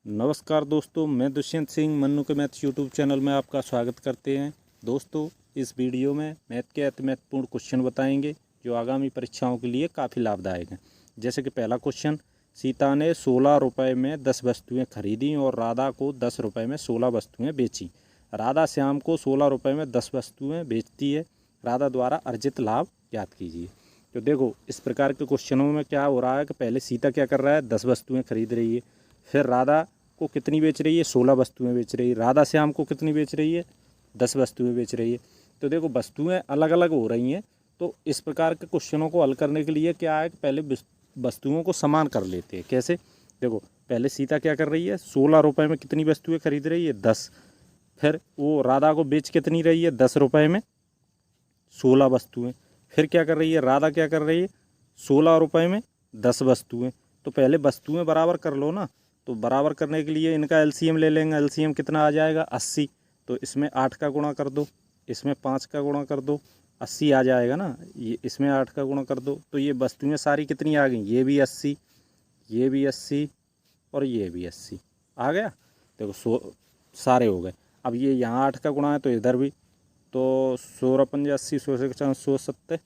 नमस्कार दोस्तों, मैं दुष्यंत सिंह मन्नू के मैथ यूट्यूब चैनल में आपका स्वागत करते हैं। दोस्तों, इस वीडियो में मैथ के अति महत्वपूर्ण क्वेश्चन बताएंगे जो आगामी परीक्षाओं के लिए काफ़ी लाभदायक हैं। जैसे कि पहला क्वेश्चन, सीता ने 16 रुपये में 10 वस्तुएं खरीदी और राधा को 10 रुपये में 16 वस्तुएं बेची। राधा श्याम को 16 रुपये में 10 वस्तुएं बेचती है। राधा द्वारा अर्जित लाभ याद कीजिए। तो देखो, इस प्रकार के क्वेश्चनों में क्या हो रहा है कि पहले सीता क्या कर रहा है, 10 वस्तुएँ खरीद रही है। फिर राधा को कितनी बेच रही है, 16 वस्तुएं बेच रही है। राधा श्याम को कितनी बेच रही है, 10 वस्तुएं बेच रही है। तो देखो, वस्तुएं अलग अलग हो रही हैं। तो इस प्रकार के क्वेश्चनों को हल करने के लिए क्या है कि पहले वस्तुओं को समान कर लेते हैं। कैसे? देखो, पहले सीता क्या कर रही है, 16 रुपये में कितनी वस्तुएं खरीद रही है, 10। फिर वो राधा को बेच कितनी रही है, 10 रुपये में 16 वस्तुएँ। फिर क्या कर रही है, राधा क्या कर रही है, 16 रुपये में 10 वस्तुएँ। तो पहले वस्तुएं बराबर कर लो ना। तो बराबर करने के लिए इनका एलसीएम ले लेंगे। एलसीएम कितना आ जाएगा, 80। तो इसमें 8 का गुणा कर दो, इसमें 5 का गुणा कर दो, 80 आ जाएगा ना। ये इसमें 8 का गुणा कर दो तो ये वस्तुएं सारी कितनी आ गई, ये भी 80, ये भी 80 और ये भी 80 आ गया। देखो, सारे हो गए। अब ये यहाँ 8 का गुणा है तो इधर भी। तो 16 पंजे 80, 170,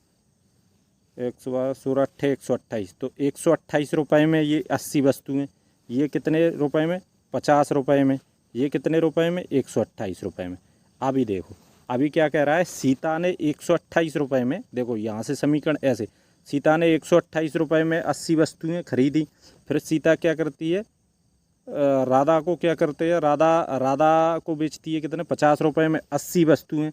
112, 16 अट्ठे 128। तो 128 रुपये में ये 80 वस्तुएं। ये कितने रुपए में, 50 रुपये में। ये कितने रुपए में, 128 रुपये में। अभी देखो, अभी क्या कह रहा है, सीता ने 128 रुपये में, देखो यहाँ से समीकरण ऐसे, सीता ने 128 रुपये में 80 वस्तुएं खरीदी। फिर सीता क्या करती है, राधा को क्या करते हैं, राधा को बेचती है कितने, 50 रुपये में 80 वस्तुएं।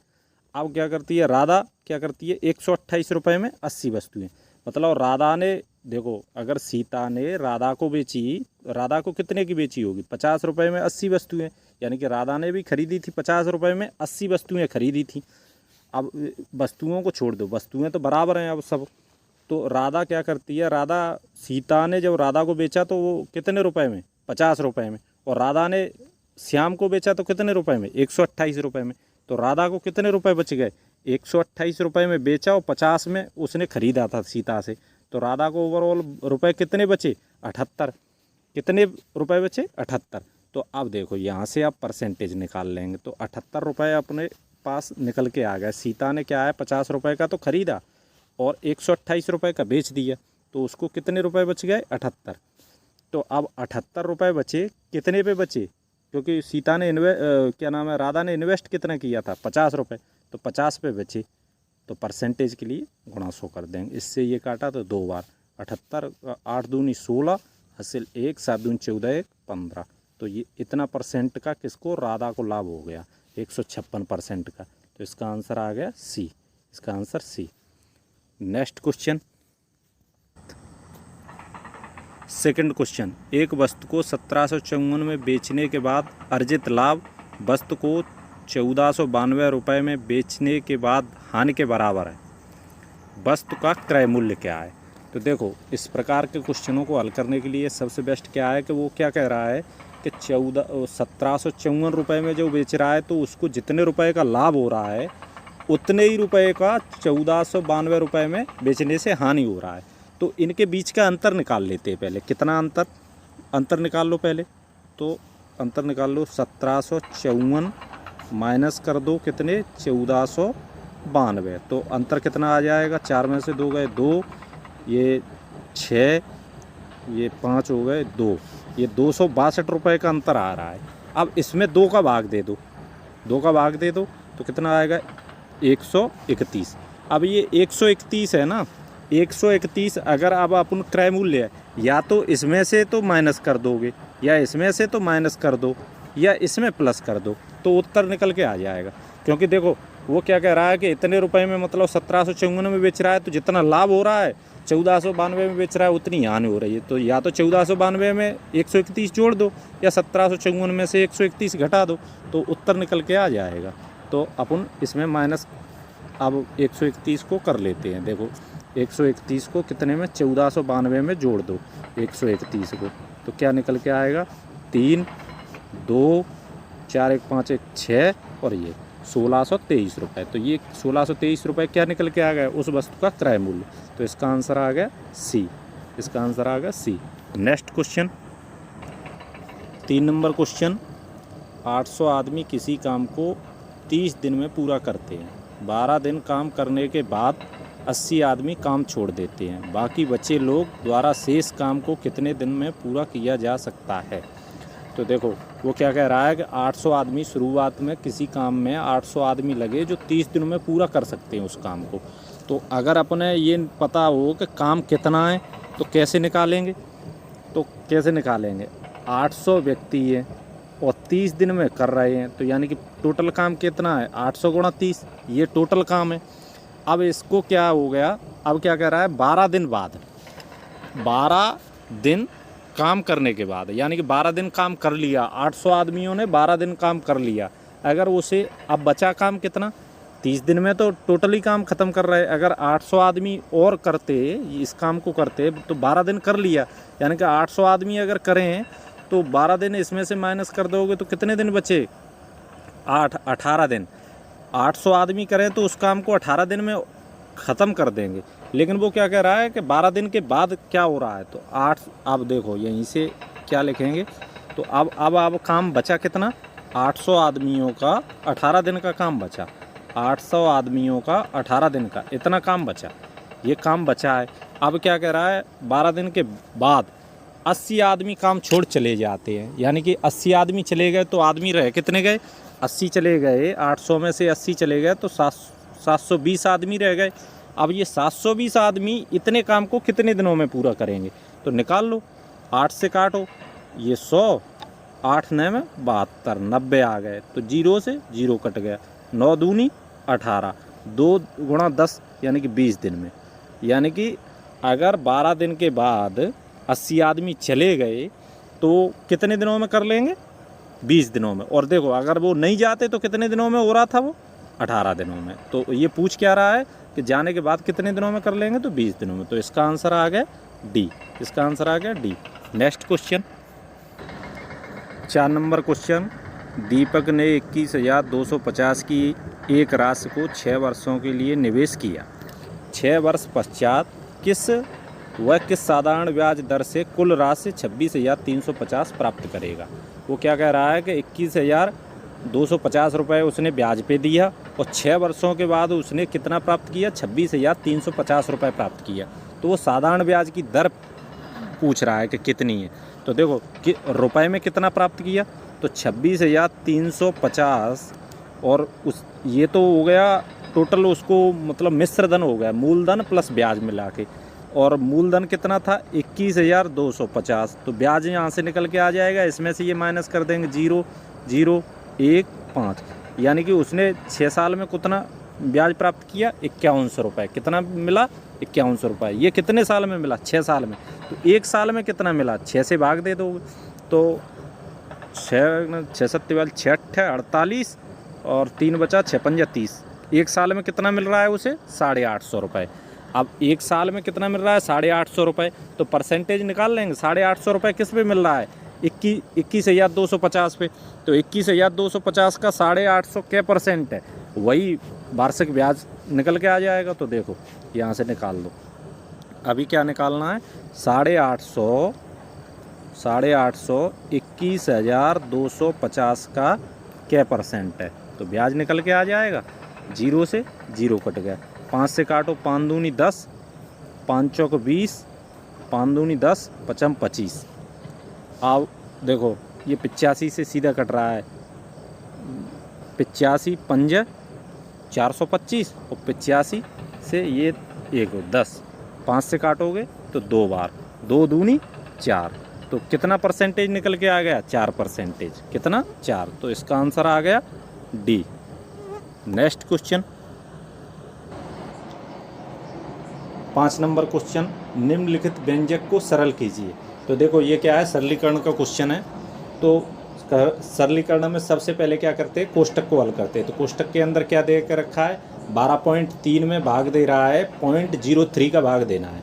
अब क्या करती है, राधा क्या करती है, 128 रुपये में 80 वस्तुएं। मतलब राधा ने, देखो, अगर सीता ने राधा को बेची, राधा को कितने की बेची होगी, 50 रुपये में 80 वस्तुएं। यानी कि राधा ने भी खरीदी थी 50 रुपये में 80 वस्तुएं खरीदी थी। अब वस्तुओं को छोड़ दो, वस्तुएं तो बराबर हैं अब सब। तो राधा क्या करती है, सीता ने जब राधा को बेचा तो वो कितने रुपये में, 50 रुपये में। और राधा ने श्याम को बेचा तो कितने रुपये में, 128 रुपये में। तो राधा को कितने रुपए बच गए, 128 रुपये में बेचा और 50 में उसने खरीदा था सीता से। तो राधा को ओवरऑल रुपए कितने बचे, 78। कितने रुपए बचे, 78। तो अब देखो, यहाँ से आप परसेंटेज निकाल लेंगे तो 78 रुपये अपने पास निकल के आ गए। सीता ने क्या है, 50 रुपये का तो खरीदा और 128 रुपये का बेच दिया। तो उसको कितने रुपए बच गए, 78। तो अब 78 रुपये बचे, कितने पे बचे, क्योंकि सीता ने राधा ने इन्वेस्ट कितना किया था, 50 रुपये। तो 50 पे बचे। तो परसेंटेज के लिए गुणा 100 कर देंगे। इससे ये काटा तो 2 बार, 78, 8 दूनी 16, हासिल 1, 7 दूनी 14, 1, 15। तो ये इतना परसेंट का किसको, राधा को लाभ हो गया, 156% का। तो इसका आंसर आ गया सी, इसका answer C. Next question, second question, एक वस्तु को 1754 में बेचने के बाद अर्जित लाभ वस्तु को 1492 रुपये में बेचने के बाद हानि के बराबर है। वस्तु का क्रय मूल्य क्या है? तो देखो, इस प्रकार के क्वेश्चनों को हल करने के लिए सबसे बेस्ट क्या है कि वो क्या कह रहा है कि 1754 रुपये में जो बेच रहा है तो उसको जितने रुपए का लाभ हो रहा है उतने ही रुपए का 1492 रुपये में बेचने से हानि हो रहा है। तो इनके बीच का अंतर निकाल लेते हैं पहले। कितना अंतर निकाल लो पहले। तो अंतर निकाल लो, 1754 माइनस कर दो कितने, 1492। तो अंतर कितना आ जाएगा, 4 में से 2 गए 2, ये 6, ये 5 हो गए 2, ये 262 रुपये का अंतर आ रहा है। अब इसमें 2 का भाग दे दो, 2 का भाग दे दो तो कितना आएगा, 131। अब ये 131 है ना, 131 अगर अब अपन क्रय मूल्य है, या तो इसमें से तो माइनस कर दोगे, या इसमें से तो माइनस कर दो, या इसमें प्लस कर दो, तो उत्तर निकल के आ जाएगा। क्योंकि देखो, वो क्या कह रहा है कि इतने रुपए में, मतलब 1754 में बेच रहा है तो जितना लाभ हो रहा है 1492 में बेच रहा है उतनी हानि हो रही है। तो या तो 1492 में 131 जोड़ दो, या 1754 में से 131 घटा दो, तो उत्तर निकल के आ जाएगा। तो अपन इसमें माइनस अब 131 को कर लेते हैं। देखो, 131 को कितने में, 1492 में जोड़ दो 131 को, तो क्या निकल के आएगा, 3, 2, 4, 1, 5, 1, 6 और ये 1623 रुपये। तो ये 1623 रुपये क्या निकल के आ गया, उस वस्तु का क्रय मूल्य। तो इसका आंसर आ गया सी, इसका आंसर आ गया सी। नेक्स्ट क्वेश्चन, 3 नंबर क्वेश्चन, 800 आदमी किसी काम को 30 दिन में पूरा करते हैं। 12 दिन काम करने के बाद 80 आदमी काम छोड़ देते हैं। बाकी बचे लोग द्वारा शेष काम को कितने दिन में पूरा किया जा सकता है। तो देखो वो क्या कह रहा है कि 800 आदमी शुरुआत में किसी काम में 800 आदमी लगे जो 30 दिनों में पूरा कर सकते हैं उस काम को। तो अगर अपने ये पता हो कि काम कितना है तो कैसे निकालेंगे, तो कैसे निकालेंगे, 800 व्यक्ति है और 30 दिन में कर रहे हैं, तो यानी कि टोटल काम कितना है, 800 गुणा 30, ये टोटल काम है। अब इसको क्या हो गया, अब क्या कह रहा है, 12 दिन बाद, 12 दिन काम करने के बाद, यानी कि 12 दिन काम कर लिया, 800 आदमियों ने 12 दिन काम कर लिया। अगर उसे अब बचा काम कितना, 30 दिन में तो टोटली काम ख़त्म कर रहे हैं। अगर 800 आदमी और करते, इस काम को करते, तो 12 दिन कर लिया, यानी कि 800 आदमी अगर करें तो 12 दिन इसमें से माइनस कर दोगे तो कितने दिन बचे, 18 दिन। 800 आदमी करें तो उस काम को 18 दिन में ख़त्म कर देंगे। लेकिन वो क्या कह रहा है कि 12 दिन के बाद क्या हो रहा है, तो 8, अब देखो यहीं से क्या लिखेंगे, तो अब काम बचा कितना, 800 आदमियों का 18 दिन का काम बचा, 800 आदमियों का 18 दिन का इतना काम बचा, ये काम बचा है। अब क्या कह रहा है, 12 दिन के बाद 80 आदमी काम छोड़ चले जाते हैं, यानी कि 80 आदमी चले गए तो आदमी रहे कितने गए, 80 चले गए, 800 में से 80 चले गए तो 720 आदमी रह गए। अब ये 720 आदमी इतने काम को कितने दिनों में पूरा करेंगे, तो निकाल लो, 8 से काटो, ये 100, 8 9 में 72, 90 आ गए, तो 0 से 0 कट गया, 9 दूनी 18, 2 गुणा 10 यानी कि 20 दिन में। यानी कि अगर 12 दिन के बाद 80 आदमी चले गए तो कितने दिनों में कर लेंगे, 20 दिनों में। और देखो अगर वो नहीं जाते तो कितने दिनों में हो रहा था वो, 18 दिनों में। तो ये पूछ क्या रहा है कि जाने के बाद कितने दिनों में कर लेंगे, तो 20 दिनों में। तो इसका आंसर आ गया डी, इसका आंसर आ गया D. Next question, 4 number question, Deepak ने 21,250 की एक राशि को 6 वर्षों के लिए निवेश किया। 6 वर्ष पश्चात किस साधारण ब्याज दर से कुल राशि 26,350 प्राप्त करेगा। वो क्या कह रहा है कि 21,250 रुपये उसने ब्याज पे दिया और 6 वर्षों के बाद उसने कितना प्राप्त किया, 26,350 रुपये प्राप्त किया। तो वो साधारण ब्याज की दर पूछ रहा है कि कितनी है। तो देखो कि रुपए में कितना प्राप्त किया, तो 26,350 और उस ये तो हो गया टोटल, उसको मतलब मिश्र धन हो गया, मूलधन प्लस ब्याज मिला के। और मूलधन कितना था, 21,250, तो ब्याज यहाँ से निकल के आ जाएगा, इसमें से ये माइनस कर देंगे, 0 0 1 5, यानी कि उसने 6 साल में कितना ब्याज प्राप्त किया, 5100 रुपये। कितना मिला, 5100 रुपये। ये कितने साल में मिला, 6 साल में। तो 1 साल में कितना मिला, 6 से भाग दे दोगे तो 6 7 6 48 और 3 बचा 6 5 30। 1 साल में कितना मिल रहा है उसे, 850 रुपये। अब 1 साल में कितना मिल रहा है, 850 रुपये। तो परसेंटेज निकाल लेंगे, 850 रुपये किस पे मिल रहा है, 21,250 पे। तो 21,250 का 850 क्या परसेंट है, वही वार्षिक ब्याज निकल के आ जाएगा। तो देखो यहाँ से निकाल लो, अभी क्या निकालना है, 850 21,250 का क्या परसेंट है, तो ब्याज निकल के आ जाएगा, 0 से 0 कट गया, 5 से काटो, 5 दूनी 10, 5 चौक 20, 5 दूनी 10, 5 25। अब देखो ये 85 से सीधा कट रहा है, 85 5 425 और 85 से ये 1 10, 5 से काटोगे तो 2 बार, 2 दूनी 4, तो कितना परसेंटेज निकल के आ गया, 4%। कितना, 4। तो इसका आंसर आ गया D. Next question, 5 number question, निम्नलिखित व्यंजक को सरल कीजिए। तो देखो ये क्या है, सरलीकरण का क्वेश्चन है। तो सरलीकरण में सबसे पहले क्या करते हैं, कोष्टक को हल करते हैं। तो कोष्टक के अंदर क्या दे कर रखा है, 12.3 में भाग दे रहा है, 0.03 का भाग देना है।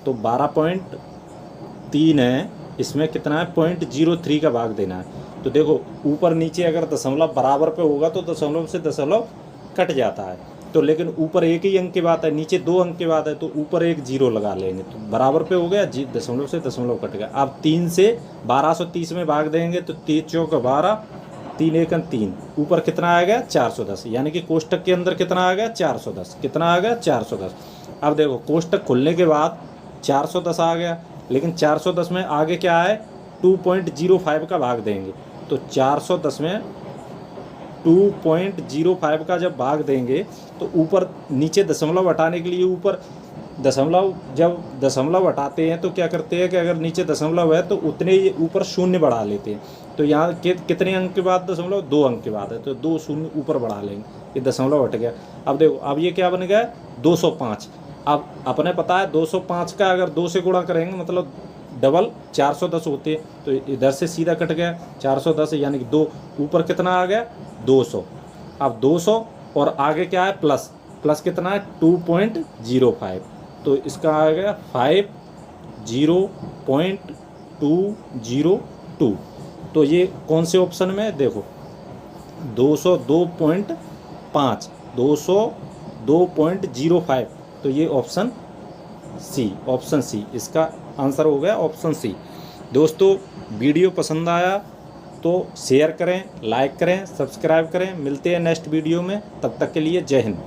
तो 12.3 है, इसमें कितना है, 0.03 का भाग देना है। तो देखो ऊपर नीचे अगर दशमलव बराबर पे होगा तो दशमलव से दशमलव कट जाता है। तो लेकिन ऊपर एक ही अंक की बात है, नीचे 2 अंक की बात है, तो ऊपर एक 0 लगा लेंगे तो बराबर पे हो गया, दशमलव से दशमलव कट गया। अब 3 से 1230 में भाग देंगे तो 3 चौक 12, 3 एकम 3, ऊपर कितना आएगा 410, यानी कि कोष्टक के अंदर कितना आ गया 410, कितना आ गया 410। अब देखो कोष्टक खुलने के बाद 410 आ गया, लेकिन 410 में आगे क्या है 2.05 का भाग देंगे, तो 410 में 2.05 का जब भाग देंगे तो ऊपर नीचे दशमलव हटाने के लिए ऊपर दशमलव, जब दशमलव हटाते हैं तो क्या करते हैं कि अगर नीचे दशमलव है तो उतने ही ऊपर शून्य बढ़ा लेते हैं। तो यहाँ कितने अंक के बाद दशमलव 2 अंक के बाद है, तो 2 शून्य ऊपर बढ़ा लेंगे, ये दशमलव हट गया। अब देखो अब ये क्या बन गया 205। अब अपने पता है 205 का अगर 2 से गुणा करेंगे मतलब डबल 410 होते हैं, तो इधर से सीधा कट गया 410, यानी कि 2 ऊपर कितना आ गया 200। अब 200 और आगे क्या है प्लस, प्लस कितना है 2.05, तो इसका आ गया 50.202। तो ये कौन से ऑप्शन में देखो 202.5, 202.05, तो ये ऑप्शन सी इसका आंसर हो गया ऑप्शन सी। दोस्तों वीडियो पसंद आया तो शेयर करें, लाइक करें, सब्सक्राइब करें। मिलते हैं नेक्स्ट वीडियो में, तब तक के लिए जय हिंद।